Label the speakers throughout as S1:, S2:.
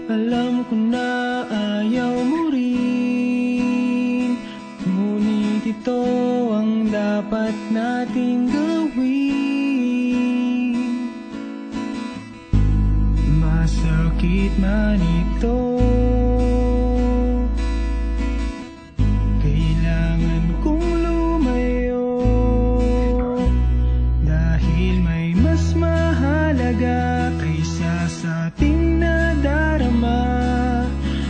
S1: Alam ko na ayaw mo rin, ngunit ito ang dapat nating gawin. Masakit man ito, kailangan kong lumayo, dahil may mas mahalaga kaysa sa ating nadarama.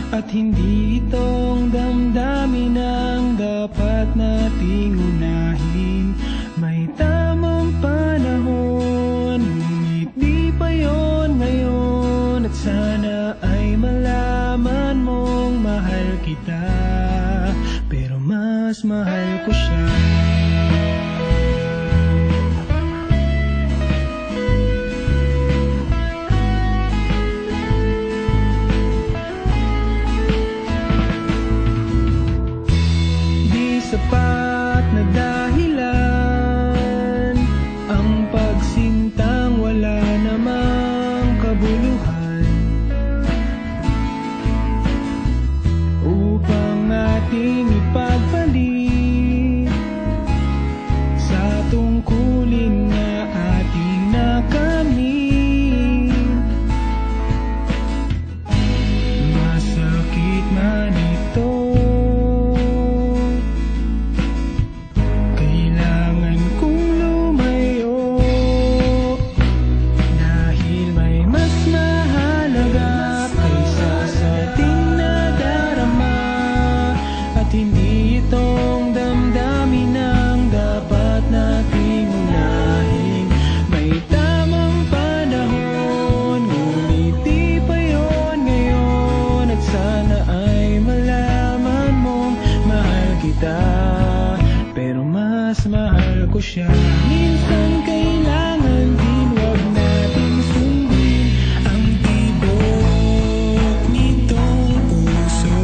S1: At hindi itong damdamin ang dapat nating unahin. May tamang panahon, ngunit di pa yon ngayon. At sana ay malaman mong mahal kita, pero mas mahal ko siya. Sapat na dahilan ang pagsintang wala namang kabuluhan, upang ating ipagpalit sa tungkulin na ating nakamit. Masakit man ito, hindi itong damdamin ang dapat nating unahin. May tamang panahon, ngunit di pa yon ngayon. At sana ay malaman mong mahal kita, pero mas mahal ko siya. Minsan kailangan din wag nating sundin ang tibok nitong puso.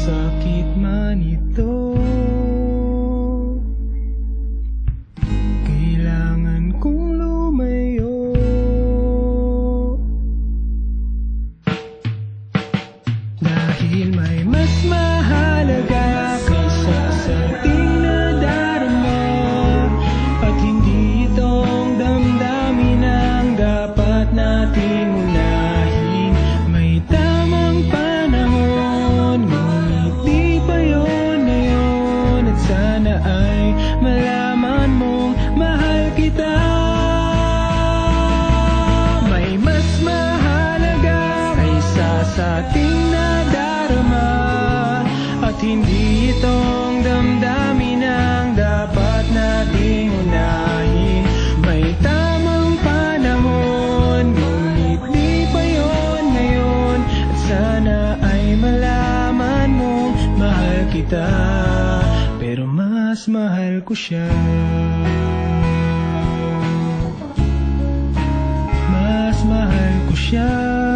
S1: Sakit man ito, kailangan kong lumayo, dahil may mas mahalaga kaysa sa ating nadarama. At hindi itong damdamin ang dapat nating unahin. May tamang panahon, di pa yon ngayon. At sana ay malaman mong mahal kita. May mas mahalaga kaysa sa ating nadarama. At hindi itong damdamin ang dapat nating unahin. May tamang panahon, ngunit di pa yon ngayon. At sana ay malaman mong mahal kita, pero mas mahal ko siya. Mas mahal ko siya.